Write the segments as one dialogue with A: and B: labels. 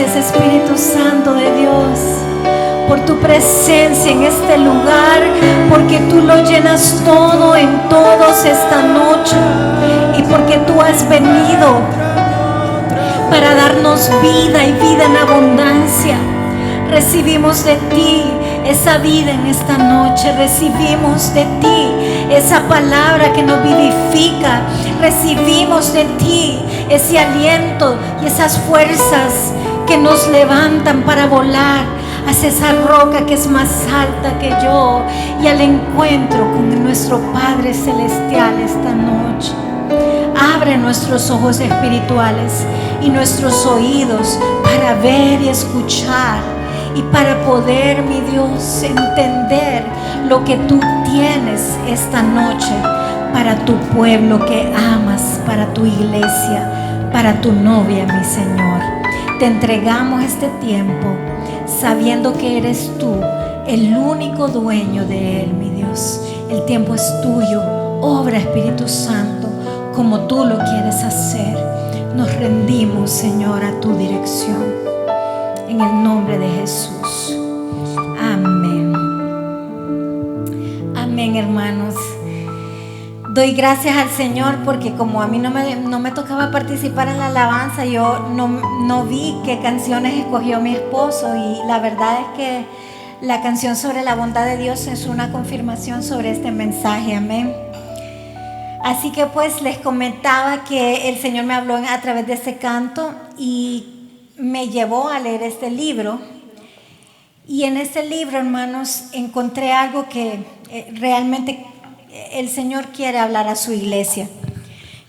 A: Gracias, Espíritu Santo de Dios, por tu presencia en este lugar, porque tú lo llenas todo en todos esta noche y porque tú has venido para darnos vida y vida en abundancia. Recibimos de ti esa vida en esta noche. Recibimos de ti esa palabra que nos vivifica. Recibimos de ti ese aliento y esas fuerzas que nos levantan para volar hacia esa roca que es más alta que yo y al encuentro con nuestro Padre Celestial esta noche. Abre nuestros ojos espirituales y nuestros oídos para ver y escuchar y para poder, mi Dios, entender lo que tú tienes esta noche para tu pueblo que amas, para tu iglesia, para tu novia, mi Señor. Te entregamos este tiempo sabiendo que eres tú el único dueño de él, mi Dios. El tiempo es tuyo. Obra, Espíritu Santo, como tú lo quieres hacer. Nos rendimos, Señor, a tu dirección. En el nombre de Jesús. Amén. Amén, hermanos. Doy gracias al Señor porque como a mí no me tocaba participar en la alabanza, yo no vi qué canciones escogió mi esposo, y la verdad es que la canción sobre la bondad de Dios es una confirmación sobre este mensaje. Amén. Así que pues les comentaba que el Señor me habló a través de este canto y me llevó a leer este libro. Y en este libro, hermanos, encontré algo que realmente el Señor quiere hablar a su iglesia.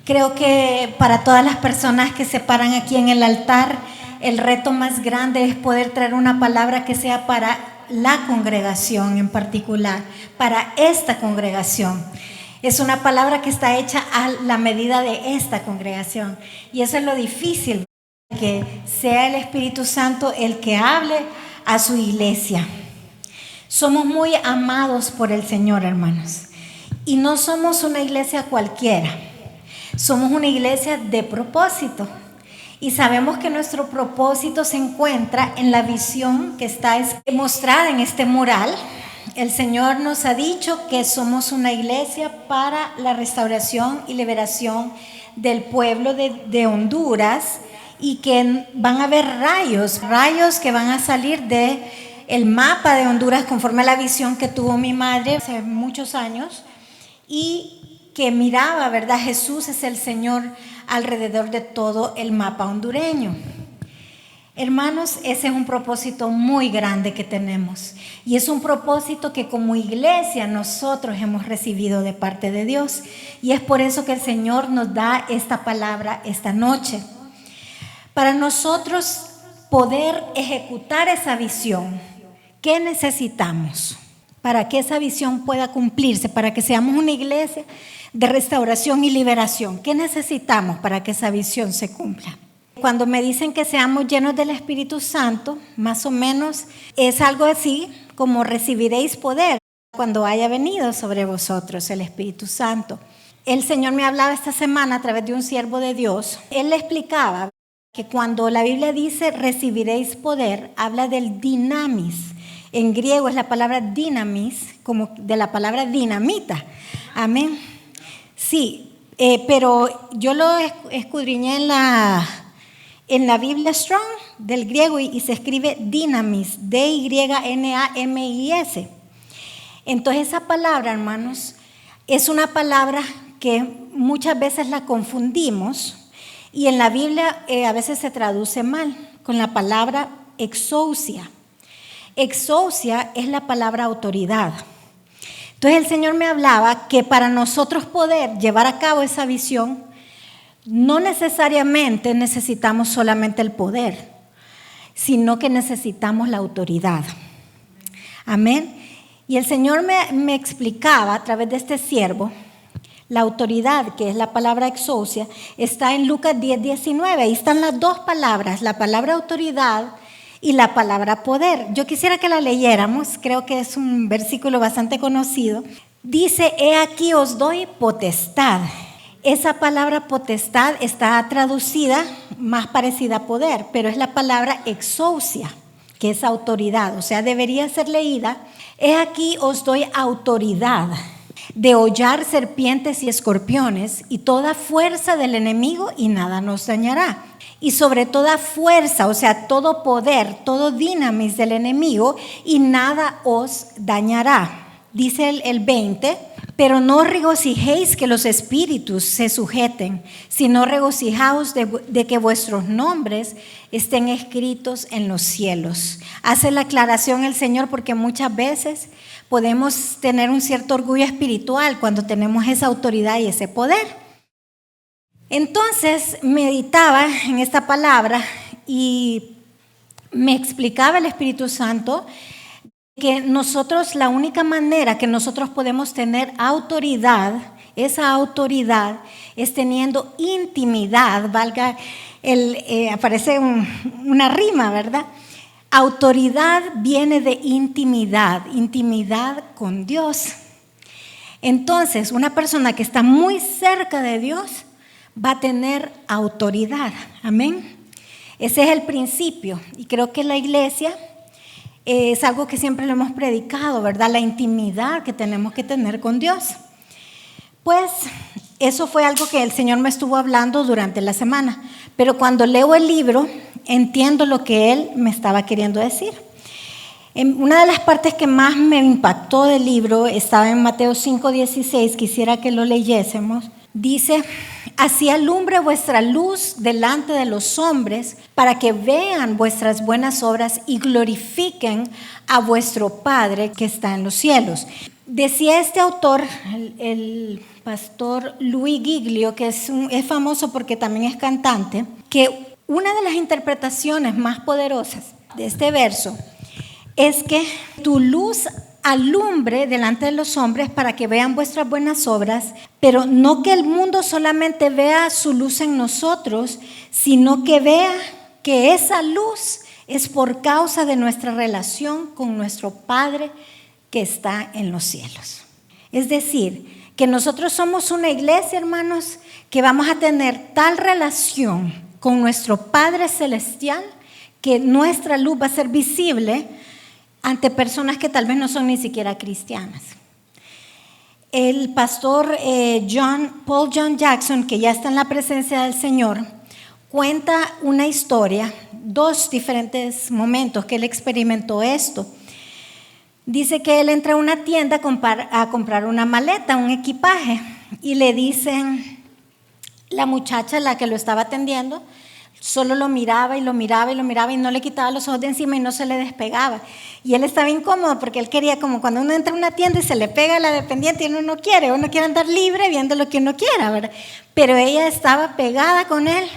A: Creo que para todas las personas que se paran aquí en el altar, el reto más grande es poder traer una palabra que sea para la congregación en particular, para esta congregación. Es una palabra que está hecha a la medida de esta congregación. Y eso es lo difícil, que sea el Espíritu Santo el que hable a su iglesia. Somos muy amados por el Señor, hermanos. Y no somos una iglesia cualquiera. Somos una iglesia de propósito. Y sabemos que nuestro propósito se encuentra en la visión que está mostrada en este mural. El Señor nos ha dicho que somos una iglesia para la restauración y liberación del pueblo de Honduras, y que van a haber rayos que van a salir del mapa de Honduras conforme a la visión que tuvo mi madre hace muchos años, y que miraba, ¿verdad? Jesús es el Señor alrededor de todo el mapa hondureño. Hermanos, ese es un propósito muy grande que tenemos, y es un propósito que como iglesia nosotros hemos recibido de parte de Dios, y es por eso que el Señor nos da esta palabra esta noche. Para nosotros poder ejecutar esa visión, ¿qué necesitamos? Para que esa visión pueda cumplirse, para que seamos una iglesia de restauración y liberación, ¿qué necesitamos para que esa visión se cumpla? Cuando me dicen que seamos llenos del Espíritu Santo, más o menos es algo así como recibiréis poder cuando haya venido sobre vosotros el Espíritu Santo. El Señor me hablaba esta semana a través de un siervo de Dios. Él le explicaba que cuando la Biblia dice recibiréis poder, habla del dinamis. En griego es la palabra dinamis, como de la palabra dinamita. Amén. Sí, pero yo lo escudriñé en la Biblia Strong del griego y se escribe dinamis, D-Y-N-A-M-I-S. Entonces esa palabra, hermanos, es una palabra que muchas veces la confundimos, y en la Biblia a veces se traduce mal con la palabra exousia. Exousia es la palabra autoridad. Entonces el Señor me hablaba que para nosotros poder llevar a cabo esa visión, no necesariamente necesitamos solamente el poder, sino que necesitamos la autoridad. Amén. Y el Señor me explicaba a través de este siervo, la autoridad, que es la palabra exousia, está en Lucas 10:19. Ahí están las dos palabras, la palabra autoridad y la palabra poder. Yo quisiera que la leyéramos, creo que es un versículo bastante conocido. Dice, he aquí os doy potestad. Esa palabra potestad está traducida más parecida a poder, pero es la palabra exousia, que es autoridad, o sea, debería ser leída: he aquí os doy autoridad de hollar serpientes y escorpiones y toda fuerza del enemigo y nada nos dañará. Y sobre toda fuerza, o sea, todo poder, todo dinamis del enemigo y nada os dañará. Dice el 20, pero no os regocijéis que los espíritus se sujeten, sino regocijaos de que vuestros nombres estén escritos en los cielos. Hace la aclaración el Señor porque muchas veces podemos tener un cierto orgullo espiritual cuando tenemos esa autoridad y ese poder. Entonces meditaba en esta palabra y me explicaba el Espíritu Santo que nosotros, la única manera que nosotros podemos tener autoridad, esa autoridad es teniendo intimidad, aparece una rima, ¿verdad? Autoridad viene de intimidad, intimidad con Dios. Entonces, una persona que está muy cerca de Dios va a tener autoridad, amén. Ese es el principio y creo que la iglesia es algo que siempre lo hemos predicado, ¿verdad? La intimidad que tenemos que tener con Dios. Pues eso fue algo que el Señor me estuvo hablando durante la semana, pero cuando leo el libro entiendo lo que Él me estaba queriendo decir. Una de las partes que más me impactó del libro estaba en Mateo 5:16, quisiera que lo leyésemos. Dice: así alumbre vuestra luz delante de los hombres, para que vean vuestras buenas obras y glorifiquen a vuestro Padre que está en los cielos. Decía este autor, el pastor Luis Giglio, que es famoso porque también es cantante, que una de las interpretaciones más poderosas de este verso es que tu luz alumbre delante de los hombres para que vean vuestras buenas obras, pero no que el mundo solamente vea su luz en nosotros, sino que vea que esa luz es por causa de nuestra relación con nuestro Padre que está en los cielos. Es decir, que nosotros somos una iglesia, hermanos, que vamos a tener tal relación con nuestro Padre Celestial que nuestra luz va a ser visible ante personas que tal vez no son ni siquiera cristianas. El pastor Paul John Jackson, que ya está en la presencia del Señor, cuenta una historia, dos diferentes momentos que él experimentó esto. Dice que él entra a una tienda a comprar una maleta, un equipaje, y le dicen, la muchacha, la que lo estaba atendiendo, solo lo miraba y lo miraba y lo miraba y no le quitaba los ojos de encima y no se le despegaba. Y él estaba incómodo porque él quería, como cuando uno entra a una tienda y se le pega a la dependiente y uno no quiere andar libre viendo lo que uno quiera, ¿verdad? Pero ella estaba pegada con él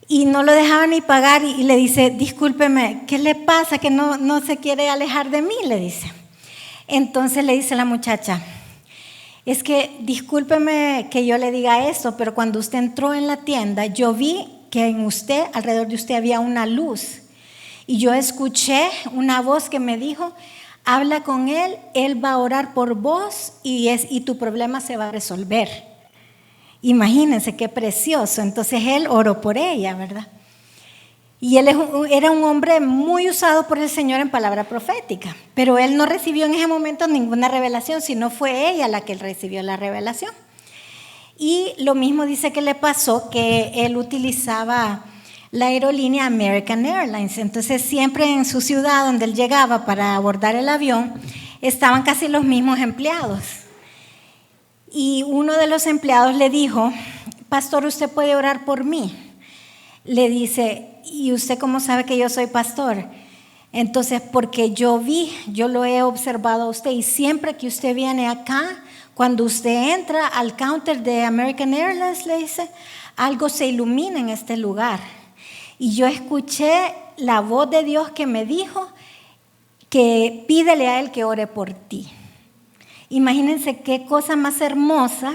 A: y no lo dejaba ni pagar y le dice, discúlpeme, ¿qué le pasa que no se quiere alejar de mí? Le dice. Entonces le dice la muchacha, es que discúlpeme que yo le diga esto, pero cuando usted entró en la tienda yo vi que en usted, alrededor de usted había una luz. Y yo escuché una voz que me dijo, habla con él, él va a orar por vos y tu problema se va a resolver. Imagínense qué precioso. Entonces él oró por ella, ¿verdad? Y él era un hombre muy usado por el Señor en palabra profética, pero él no recibió en ese momento ninguna revelación, sino fue ella la que recibió la revelación. Y lo mismo dice que le pasó, que él utilizaba la aerolínea American Airlines. Entonces siempre en su ciudad donde él llegaba para abordar el avión, estaban casi los mismos empleados. Y uno de los empleados le dijo, pastor, ¿usted puede orar por mí? Le dice, ¿y usted cómo sabe que yo soy pastor? Entonces, porque yo lo he observado a usted y siempre que usted viene acá, cuando usted entra al counter de American Airlines, le dice, algo se ilumina en este lugar. Y yo escuché la voz de Dios que me dijo que pídele a Él que ore por ti. Imagínense qué cosa más hermosa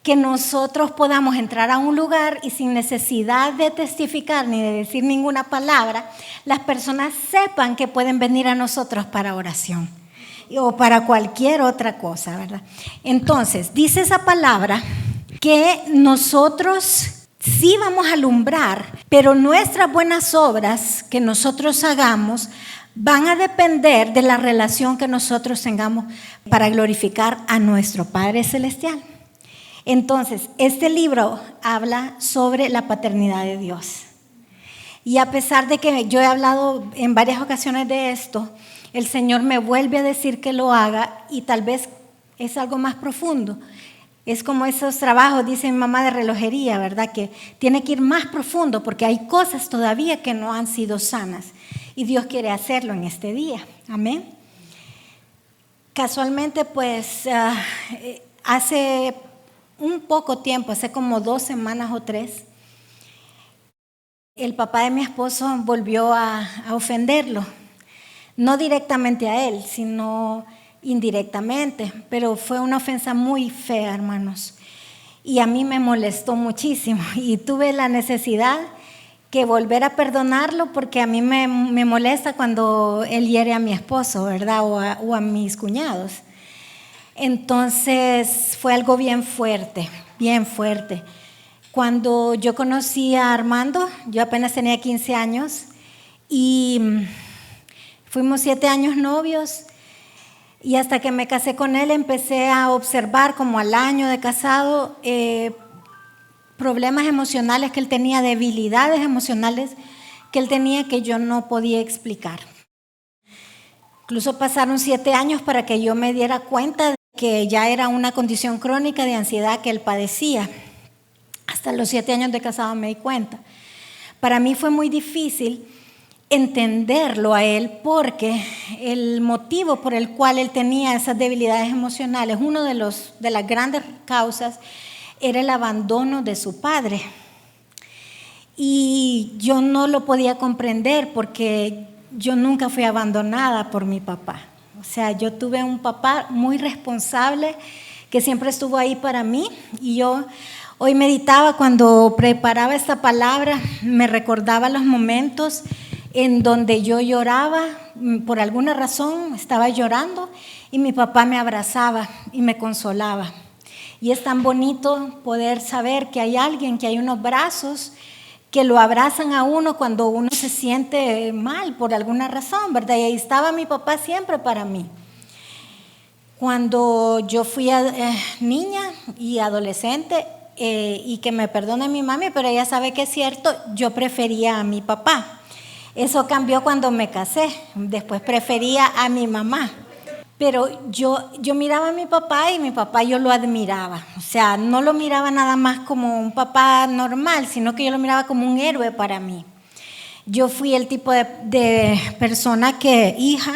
A: que nosotros podamos entrar a un lugar y sin necesidad de testificar ni de decir ninguna palabra, las personas sepan que pueden venir a nosotros para oración o para cualquier otra cosa, ¿verdad? Entonces, dice esa palabra que nosotros sí vamos a alumbrar, pero nuestras buenas obras que nosotros hagamos van a depender de la relación que nosotros tengamos para glorificar a nuestro Padre Celestial. Entonces, este libro habla sobre la paternidad de Dios. Y a pesar de que yo he hablado en varias ocasiones de esto, el Señor me vuelve a decir que lo haga y tal vez es algo más profundo. Es como esos trabajos, dice mi mamá, de relojería, ¿verdad? Que tiene que ir más profundo porque hay cosas todavía que no han sido sanas. Y Dios quiere hacerlo en este día. Amén. Casualmente, pues, hace un poco tiempo, hace como 2 semanas o 3, el papá de mi esposo volvió a ofenderlo. No directamente a él, sino indirectamente, pero fue una ofensa muy fea, hermanos. Y a mí me molestó muchísimo y tuve la necesidad que volver a perdonarlo porque a mí me molesta cuando él hiere a mi esposo, ¿verdad? O a mis cuñados. Entonces fue algo bien fuerte, bien fuerte. Cuando yo conocí a Armando, yo apenas tenía 15 años y fuimos 7 años novios y hasta que me casé con él empecé a observar como al año de casado problemas emocionales que él tenía, debilidades emocionales que él tenía que yo no podía explicar. Incluso pasaron 7 años para que yo me diera cuenta de que ya era una condición crónica de ansiedad que él padecía. Hasta los 7 años de casado me di cuenta. Para mí fue muy difícil entenderlo a él porque el motivo por el cual él tenía esas debilidades emocionales, uno de las grandes causas era el abandono de su padre. Y yo no lo podía comprender porque yo nunca fui abandonada por mi papá. O sea, yo tuve un papá muy responsable que siempre estuvo ahí para mí y yo hoy meditaba cuando preparaba esta palabra, me recordaba los momentos en donde yo lloraba, por alguna razón estaba llorando y mi papá me abrazaba y me consolaba. Y es tan bonito poder saber que hay alguien, que hay unos brazos que lo abrazan a uno cuando uno se siente mal por alguna razón, ¿verdad? Y ahí estaba mi papá siempre para mí. Cuando yo fui niña y adolescente, y que me perdone mi mami, pero ella sabe que es cierto, yo prefería a mi papá. Eso cambió cuando me casé, después prefería a mi mamá. Pero yo miraba a mi papá y mi papá yo lo admiraba. O sea, no lo miraba nada más como un papá normal, sino que yo lo miraba como un héroe para mí. Yo fui el tipo de persona hija,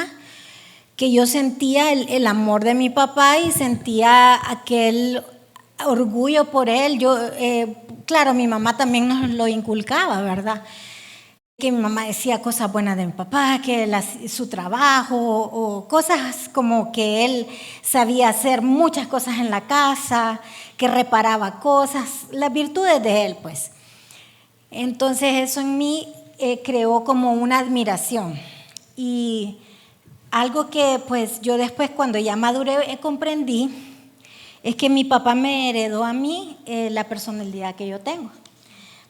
A: que yo sentía el amor de mi papá y sentía aquel orgullo por él. Claro, mi mamá también nos lo inculcaba, ¿verdad? Que mi mamá decía cosas buenas de mi papá, que su trabajo o cosas como que él sabía hacer muchas cosas en la casa, que reparaba cosas, las virtudes de él, pues. Entonces eso en mí creó como una admiración y algo que pues yo después cuando ya maduré comprendí es que mi papá me heredó a mí la personalidad que yo tengo.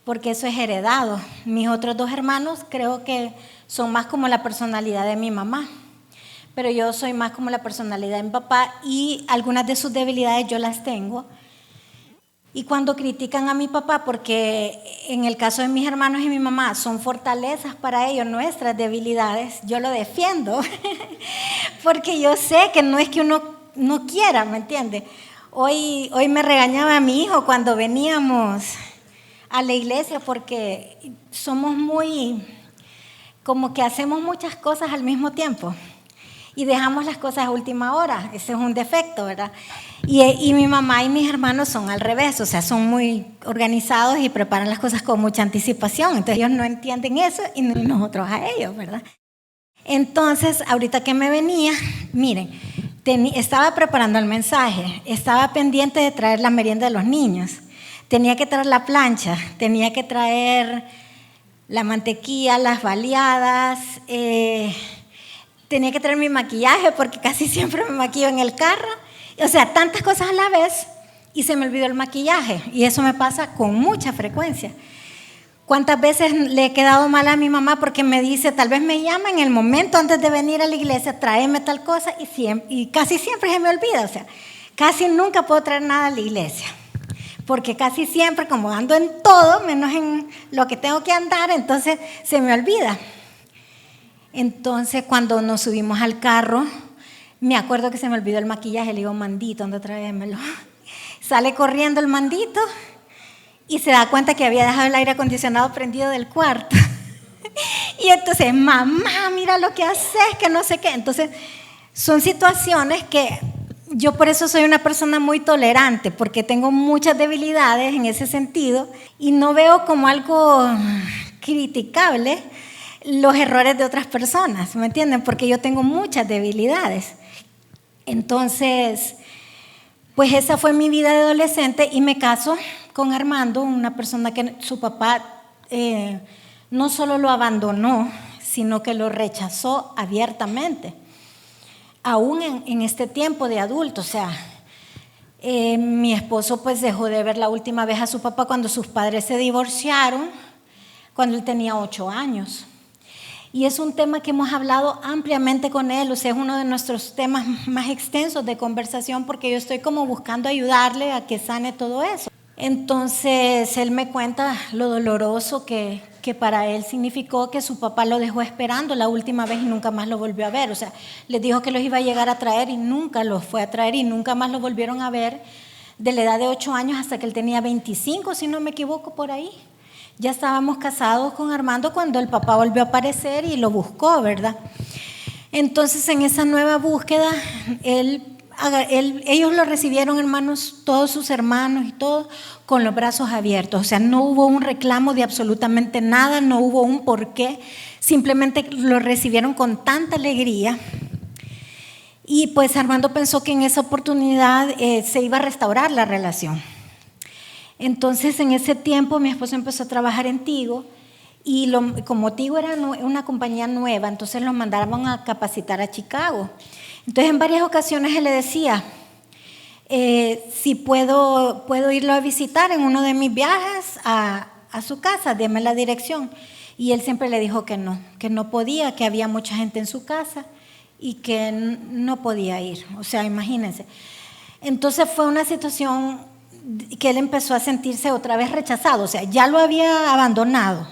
A: Porque eso es heredado. Mis otros 2 hermanos creo que son más como la personalidad de mi mamá, pero yo soy más como la personalidad de mi papá y algunas de sus debilidades yo las tengo. Y cuando critican a mi papá, porque en el caso de mis hermanos y mi mamá son fortalezas para ellos, nuestras debilidades, yo lo defiendo, porque yo sé que no es que uno no quiera, ¿me entiende? Hoy me regañaba a mi hijo cuando veníamos a la iglesia porque somos como que hacemos muchas cosas al mismo tiempo y dejamos las cosas a última hora. Ese es un defecto, ¿verdad? Y mi mamá y mis hermanos son al revés, o sea, son muy organizados y preparan las cosas con mucha anticipación. Entonces ellos no entienden eso y nosotros a ellos, ¿verdad? Entonces, ahorita que me venía, miren, estaba preparando el mensaje, estaba pendiente de traer la merienda de los niños. Tenía que traer la plancha, tenía que traer la mantequilla, las baleadas, tenía que traer mi maquillaje porque casi siempre me maquillo en el carro. O sea, tantas cosas a la vez y se me olvidó el maquillaje. Y eso me pasa con mucha frecuencia. ¿Cuántas veces le he quedado mal a mi mamá porque me dice, tal vez me llama en el momento antes de venir a la iglesia, tráeme tal cosa, y casi siempre se me olvida, o sea, casi nunca puedo traer nada a la iglesia, porque casi siempre, como ando en todo, menos en lo que tengo que andar, entonces se me olvida. Entonces, cuando nos subimos al carro, me acuerdo que se me olvidó el maquillaje, le digo, mandito, anda, tráemelo. Sale corriendo el mandito, y se da cuenta que había dejado el aire acondicionado prendido del cuarto. Y entonces, mamá, mira lo que haces, que no sé qué. Entonces, son situaciones que yo por eso soy una persona muy tolerante, porque tengo muchas debilidades en ese sentido y no veo como algo criticable los errores de otras personas, ¿me entienden? Porque yo tengo muchas debilidades. Entonces, pues esa fue mi vida de adolescente y me caso con Armando, una persona que su papá no solo lo abandonó, sino que lo rechazó abiertamente, aún en este tiempo de adulto. O sea, mi esposo pues dejó de ver la última vez a su papá cuando sus padres se divorciaron, cuando él tenía 8 años. Y es un tema que hemos hablado ampliamente con él, o sea, es uno de nuestros temas más extensos de conversación, porque yo estoy como buscando ayudarle a que sane todo eso. Entonces, él me cuenta lo doloroso que para él significó que su papá lo dejó esperando la última vez y nunca más lo volvió a ver. O sea, les dijo que los iba a llegar a traer y nunca los fue a traer y nunca más lo volvieron a ver de la edad de 8 años hasta que él tenía 25, si no me equivoco, por ahí. Ya estábamos casados con Armando cuando el papá volvió a aparecer y lo buscó, ¿verdad? Entonces, en esa nueva búsqueda, ellos lo recibieron, hermanos, todos sus hermanos y todo, con los brazos abiertos. O sea, no hubo un reclamo de absolutamente nada, no hubo un porqué, simplemente lo recibieron con tanta alegría. Y pues Armando pensó que en esa oportunidad se iba a restaurar la relación. Entonces, en ese tiempo, mi esposo empezó a trabajar en Tigo y como Tigo era una compañía nueva, entonces lo mandaron a capacitar a Chicago. Entonces, en varias ocasiones él le decía, si puedo irlo a visitar en uno de mis viajes a su casa, deme la dirección. Y él siempre le dijo que no podía, que había mucha gente en su casa y que no podía ir. O sea, imagínense. Entonces, fue una situación que él empezó a sentirse otra vez rechazado, o sea, ya lo había abandonado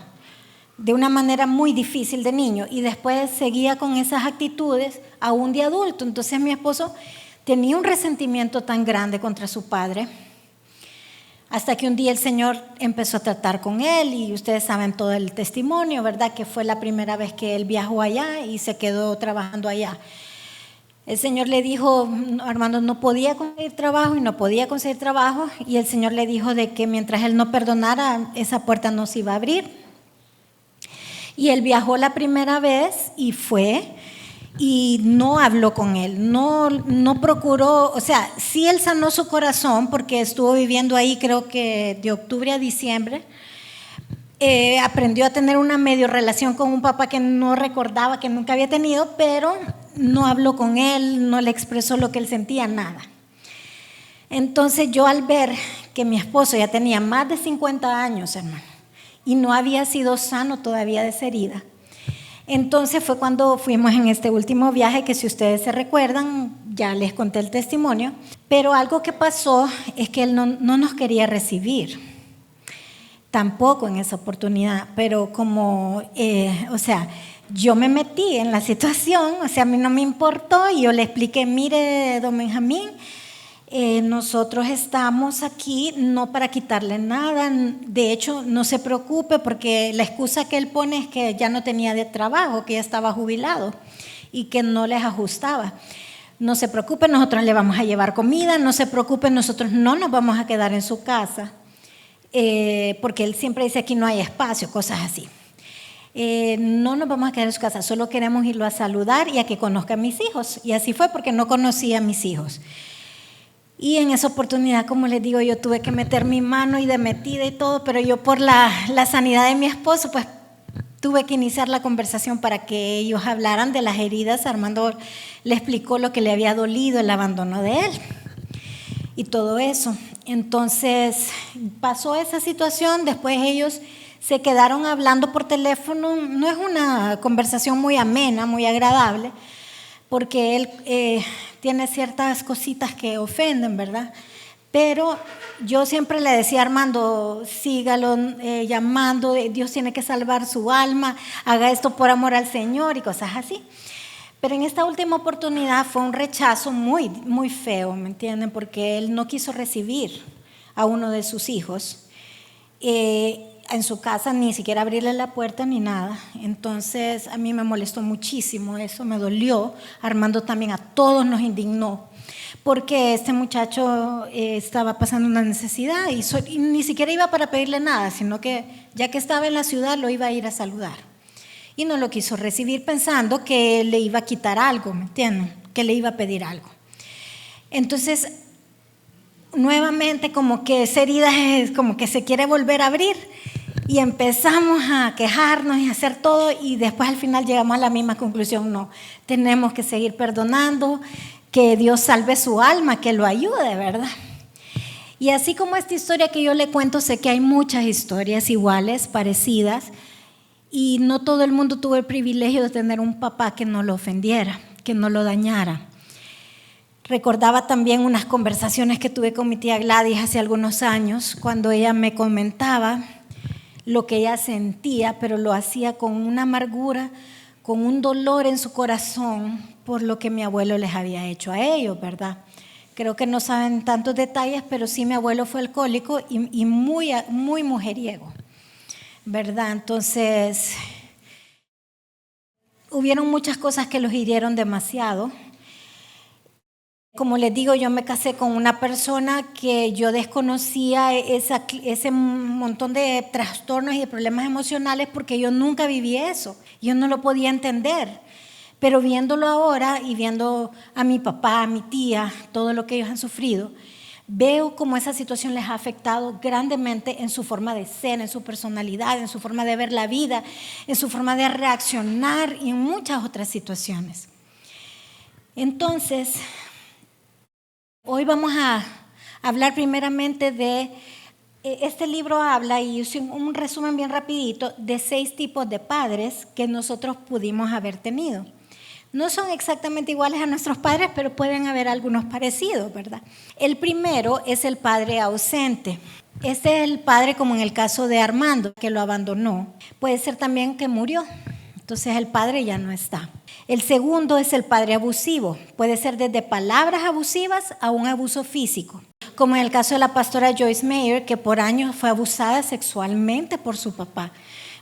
A: de una manera muy difícil de niño y después seguía con esas actitudes aún de adulto. Entonces mi esposo tenía un resentimiento tan grande contra su padre, hasta que un día el Señor empezó a tratar con él y ustedes saben todo el testimonio, ¿verdad? Que fue la primera vez que él viajó allá y se quedó trabajando allá. El Señor le dijo, Armando no podía conseguir trabajo y no podía conseguir trabajo, y el Señor le dijo de que mientras él no perdonara, esa puerta no se iba a abrir. Y él viajó la primera vez y fue, y no habló con él, no procuró, o sea, sí él sanó su corazón porque estuvo viviendo ahí creo que de octubre a diciembre. Aprendió a tener una medio relación con un papá que no recordaba, que nunca había tenido, pero no habló con él, no le expresó lo que él sentía, nada. Entonces yo, al ver que mi esposo ya tenía más de 50 años, hermano, y no había sido sano todavía de esa herida, entonces fue cuando fuimos en este último viaje, que si ustedes se recuerdan, ya les conté el testimonio, pero algo que pasó es que él no nos quería recibir. Tampoco en esa oportunidad, pero como, o sea, yo me metí en la situación, o sea, a mí no me importó y yo le expliqué, mire, don Benjamín, nosotros estamos aquí no para quitarle nada, de hecho, no se preocupe porque la excusa que él pone es que ya no tenía de trabajo, que ya estaba jubilado y que no les ajustaba. No se preocupe, nosotros le vamos a llevar comida, no se preocupe, nosotros no nos vamos a quedar en su casa. Porque él siempre dice aquí no hay espacio, cosas así. No nos vamos a quedar en su casa, solo queremos irlo a saludar y a que conozca a mis hijos. Y así fue, porque no conocía a mis hijos. Y en esa oportunidad, como les digo, yo tuve que meter mi mano y de metida y todo, pero yo por la sanidad de mi esposo, pues tuve que iniciar la conversación para que ellos hablaran de las heridas. Armando le explicó lo que le había dolido, el abandono de él y todo eso. Entonces pasó esa situación, después ellos se quedaron hablando por teléfono. No es una conversación muy amena, muy agradable, porque él tiene ciertas cositas que ofenden, ¿verdad? Pero yo siempre le decía a Armando, sígalo llamando, Dios tiene que salvar su alma, haga esto por amor al Señor y cosas así. Pero en esta última oportunidad fue un rechazo muy, muy feo, ¿me entienden? Porque él no quiso recibir a uno de sus hijos en su casa, ni siquiera abrirle la puerta ni nada. Entonces a mí me molestó muchísimo eso, me dolió. Armando también, a todos nos indignó, porque este muchacho estaba pasando una necesidad y ni siquiera iba para pedirle nada, sino que ya que estaba en la ciudad lo iba a ir a saludar. Y no lo quiso recibir pensando que le iba a quitar algo, ¿me entienden? Que le iba a pedir algo. Entonces, nuevamente como que esa herida es como que se quiere volver a abrir y empezamos a quejarnos y a hacer todo, y después al final llegamos a la misma conclusión: no, tenemos que seguir perdonando, que Dios salve su alma, que lo ayude, ¿verdad? Y así como esta historia que yo le cuento, sé que hay muchas historias iguales, parecidas, y no todo el mundo tuvo el privilegio de tener un papá que no lo ofendiera, que no lo dañara. Recordaba también unas conversaciones que tuve con mi tía Gladys hace algunos años, cuando ella me comentaba lo que ella sentía, pero lo hacía con una amargura, con un dolor en su corazón por lo que mi abuelo les había hecho a ellos, ¿verdad? Creo que no saben tantos detalles, pero sí, mi abuelo fue alcohólico y muy, muy mujeriego, ¿verdad? Entonces, hubieron muchas cosas que los hirieron demasiado. Como les digo, yo me casé con una persona que yo desconocía ese montón de trastornos y de problemas emocionales, porque yo nunca viví eso. Yo no lo podía entender. Pero viéndolo ahora y viendo a mi papá, a mi tía, todo lo que ellos han sufrido, veo cómo esa situación les ha afectado grandemente en su forma de ser, en su personalidad, en su forma de ver la vida, en su forma de reaccionar y en muchas otras situaciones. Entonces, hoy vamos a hablar primeramente de, este libro habla, y un resumen bien rapidito, de 6 tipos de padres que nosotros pudimos haber tenido. No son exactamente iguales a nuestros padres, pero pueden haber algunos parecidos, ¿verdad? El primero es el padre ausente. Este es el padre, como en el caso de Armando, que lo abandonó. Puede ser también que murió, entonces el padre ya no está. El segundo es el padre abusivo. Puede ser desde palabras abusivas a un abuso físico, como en el caso de la pastora Joyce Meyer, que por años fue abusada sexualmente por su papá.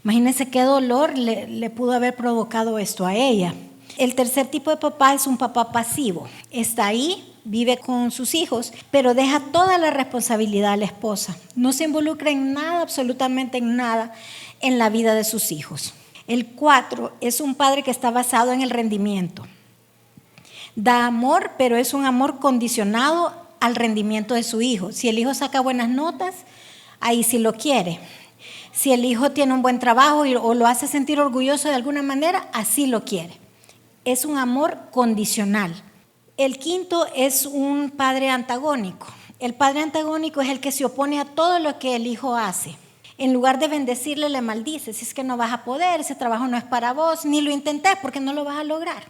A: Imagínense qué dolor le pudo haber provocado esto a ella. El tercer tipo de papá es un papá pasivo. Está ahí, vive con sus hijos, pero deja toda la responsabilidad a la esposa. No se involucra en nada, absolutamente en nada, en la vida de sus hijos. El 4 es un padre que está basado en el rendimiento. Da amor, pero es un amor condicionado al rendimiento de su hijo. Si el hijo saca buenas notas, ahí sí lo quiere. Si el hijo tiene un buen trabajo o lo hace sentir orgulloso de alguna manera, así lo quiere. Es un amor condicional. El 5 es un padre antagónico. El padre antagónico es el que se opone a todo lo que el hijo hace. En lugar de bendecirle, le maldice. Si es que no vas a poder, ese trabajo no es para vos, ni lo intentes porque no lo vas a lograr.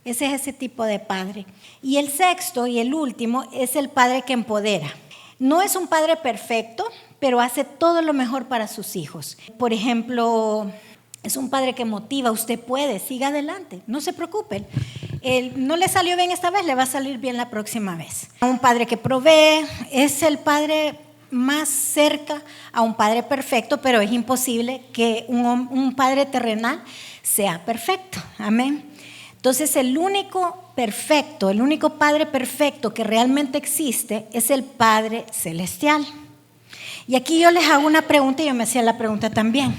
A: Ese es ese tipo de padre. Y el 6 y el último es el padre que empodera. No es un padre perfecto, pero hace todo lo mejor para sus hijos. Por ejemplo, es un padre que motiva: usted puede, siga adelante, no se preocupe. No le salió bien esta vez, le va a salir bien la próxima vez. Un padre que provee, es el padre más cerca a un padre perfecto, pero es imposible que un padre terrenal sea perfecto. Amén. Entonces, el único padre perfecto que realmente existe es el Padre Celestial. Y aquí yo les hago una pregunta, y yo me hacía la pregunta también.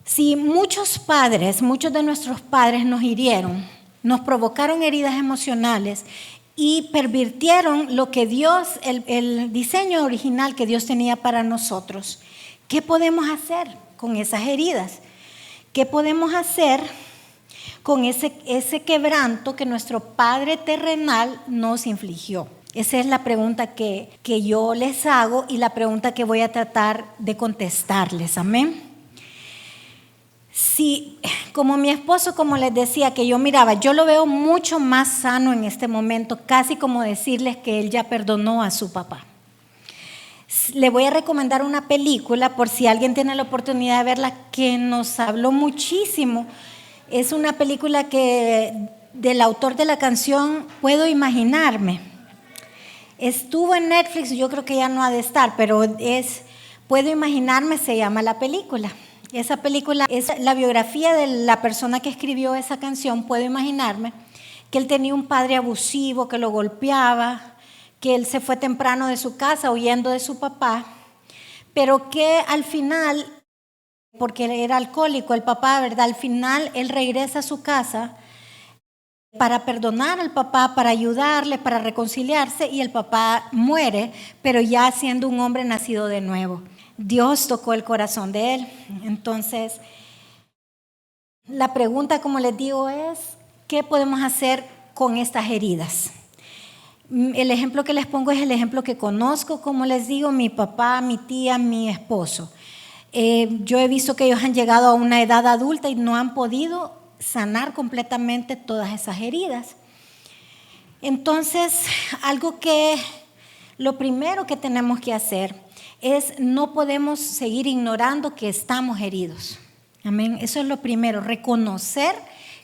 A: Si muchos de nuestros padres nos hirieron, nos provocaron heridas emocionales y pervirtieron lo que Dios, el diseño original que Dios tenía para nosotros, ¿qué podemos hacer con esas heridas? ¿Qué podemos hacer con ese quebranto que nuestro Padre terrenal nos infligió? Esa es la pregunta que yo les hago y la pregunta que voy a tratar de contestarles. Amén. Sí, como mi esposo, como les decía, que yo miraba, yo lo veo mucho más sano en este momento, casi como decirles que él ya perdonó a su papá. Le voy a recomendar una película por si alguien tiene la oportunidad de verla, que nos habló muchísimo. Es una película del autor de la canción Puedo Imaginarme. Estuvo en Netflix, yo creo que ya no ha de estar, pero Puedo Imaginarme, se llama la película. Esa película es la biografía de la persona que escribió esa canción, Puedo Imaginarme, que él tenía un padre abusivo que lo golpeaba, que él se fue temprano de su casa huyendo de su papá, pero que al final, porque él era alcohólico, el papá, ¿verdad? Al final él regresa a su casa para perdonar al papá, para ayudarle, para reconciliarse, y el papá muere, pero ya siendo un hombre nacido de nuevo. Dios tocó el corazón de él. Entonces, la pregunta, como les digo, es ¿qué podemos hacer con estas heridas? El ejemplo que les pongo es el ejemplo que conozco, como les digo, mi papá, mi tía, mi esposo. Yo he visto que ellos han llegado a una edad adulta y no han podido sanar completamente todas esas heridas. Entonces, lo primero que tenemos que hacer es no podemos seguir ignorando que estamos heridos. Amén. Eso es lo primero, reconocer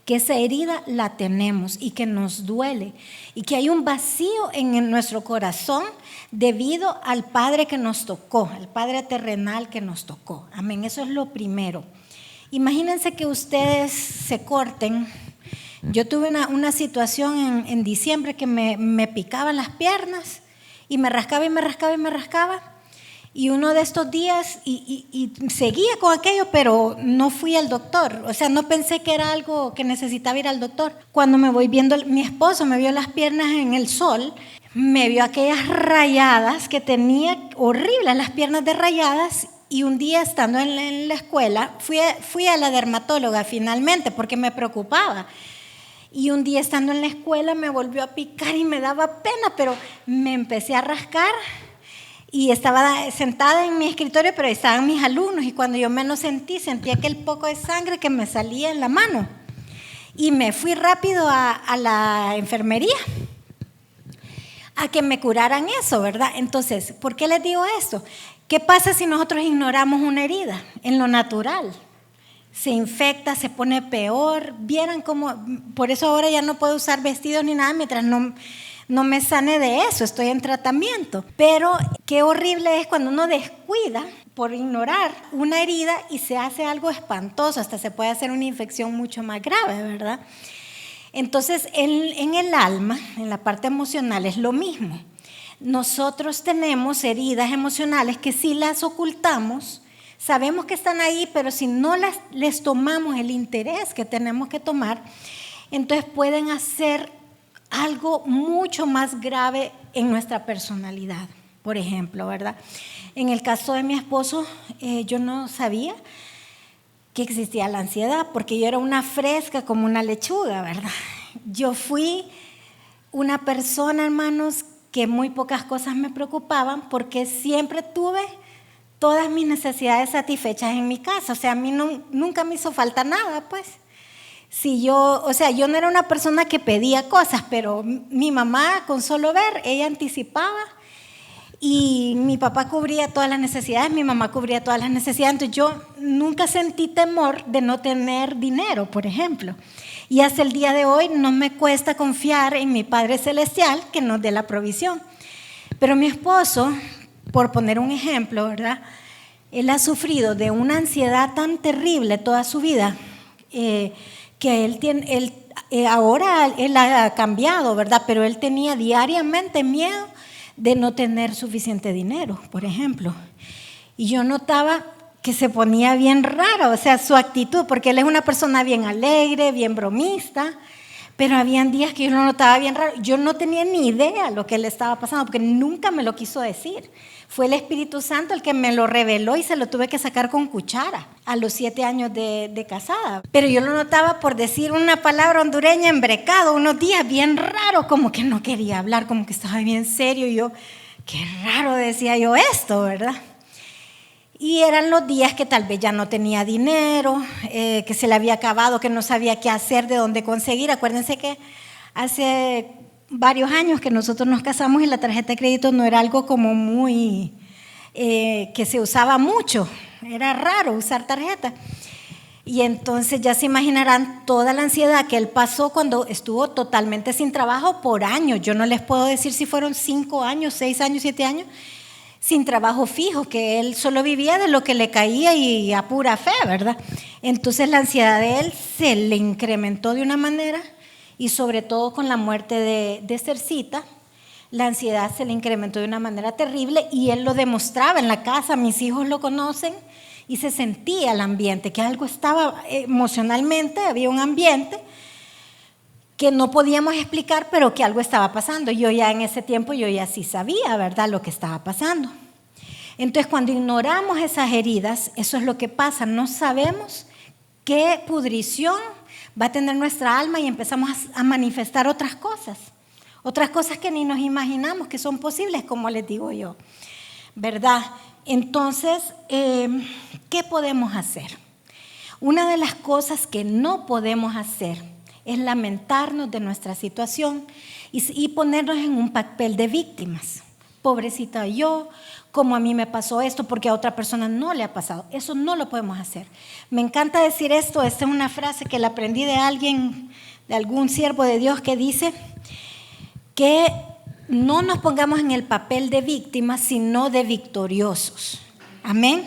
A: que esa herida la tenemos y que nos duele y que hay un vacío en nuestro corazón debido al Padre que nos tocó, al Padre terrenal que nos tocó. Amén, eso es lo primero. Imagínense que ustedes se corten. Yo tuve una situación en diciembre que me picaban las piernas y me rascaba y me rascaba y me rascaba. Y uno de estos días, y seguía con aquello, pero no fui al doctor. O sea, no pensé que era algo que necesitaba ir al doctor. Cuando me voy viendo, mi esposo me vio las piernas en el sol, me vio aquellas rayadas que tenía, horribles las piernas de rayadas. Y un día estando en la escuela, fui a la dermatóloga finalmente porque me preocupaba. Y un día estando en la escuela me volvió a picar y me daba pena, pero me empecé a rascar. Y estaba sentada en mi escritorio, pero estaban mis alumnos, y cuando yo menos sentí aquel poco de sangre que me salía en la mano. Y me fui rápido a la enfermería a que me curaran eso, ¿verdad? Entonces, ¿por qué les digo esto? ¿Qué pasa si nosotros ignoramos una herida en lo natural? Se infecta, se pone peor. Vieran cómo, por eso ahora ya no puedo usar vestidos ni nada mientras no me sane de eso, estoy en tratamiento. Pero qué horrible es cuando uno descuida por ignorar una herida y se hace algo espantoso, hasta se puede hacer una infección mucho más grave, ¿verdad? Entonces, en el alma, en la parte emocional, es lo mismo. Nosotros tenemos heridas emocionales que si las ocultamos, sabemos que están ahí, pero si no les tomamos el interés que tenemos que tomar, entonces pueden hacer algo mucho más grave en nuestra personalidad. Por ejemplo, ¿verdad? En el caso de mi esposo, yo no sabía que existía la ansiedad, porque yo era una fresca como una lechuga, ¿verdad? Yo fui una persona, hermanos, que muy pocas cosas me preocupaban, porque siempre tuve todas mis necesidades satisfechas en mi casa. O sea, a mí nunca me hizo falta nada, pues. Yo no era una persona que pedía cosas, pero mi mamá, con solo ver, ella anticipaba, y mi papá cubría todas las necesidades, mi mamá cubría todas las necesidades. Entonces yo nunca sentí temor de no tener dinero, por ejemplo. Y hasta el día de hoy no me cuesta confiar en mi Padre Celestial que nos dé la provisión. Pero mi esposo, por poner un ejemplo, ¿verdad? Él ha sufrido de una ansiedad tan terrible toda su vida, que ahora él ha cambiado, ¿verdad? Pero él tenía diariamente miedo de no tener suficiente dinero, por ejemplo. Y yo notaba que se ponía bien raro, o sea, su actitud, porque él es una persona bien alegre, bien bromista, Pero habían días que yo lo notaba bien raro. Yo no tenía ni idea lo que le estaba pasando, porque nunca me lo quiso decir. Fue el Espíritu Santo el que me lo reveló y se lo tuve que sacar con cuchara a los 7 años de casada. Pero yo lo notaba, por decir una palabra hondureña, embrecado, unos días bien raros, como que no quería hablar, como que estaba bien serio. Y yo, qué raro decía yo esto, ¿verdad? Y eran los días que tal vez ya no tenía dinero, que se le había acabado, que no sabía qué hacer, de dónde conseguir. Acuérdense que hace varios años que nosotros nos casamos y la tarjeta de crédito no era algo como muy, que se usaba mucho. Era raro usar tarjeta. Y entonces ya se imaginarán toda la ansiedad que él pasó cuando estuvo totalmente sin trabajo por años. Yo no les puedo decir si fueron 5 años, 6 años, 7 años, sin trabajo fijo, que él solo vivía de lo que le caía y a pura fe, ¿verdad? Entonces la ansiedad de él se le incrementó de una manera, y sobre todo con la muerte de Cercita, la ansiedad se le incrementó de una manera terrible, y él lo demostraba en la casa. Mis hijos lo conocen y se sentía el ambiente, que algo estaba emocionalmente, había un ambiente que no podíamos explicar, pero que algo estaba pasando. Yo ya en ese tiempo, yo ya sí sabía, ¿verdad?, lo que estaba pasando. Entonces, cuando ignoramos esas heridas, eso es lo que pasa. No sabemos qué pudrición va a tener nuestra alma y empezamos a manifestar otras cosas que ni nos imaginamos que son posibles, como les digo yo, ¿verdad? Entonces, ¿qué podemos hacer? Una de las cosas que no podemos hacer es lamentarnos de nuestra situación y ponernos en un papel de víctimas. Pobrecita yo, como a mí me pasó esto, porque a otra persona no le ha pasado. Eso no lo podemos hacer. Me encanta decir esto. Esta es una frase que la aprendí de alguien, de algún siervo de Dios, que dice que no nos pongamos en el papel de víctimas, sino de victoriosos. Amén.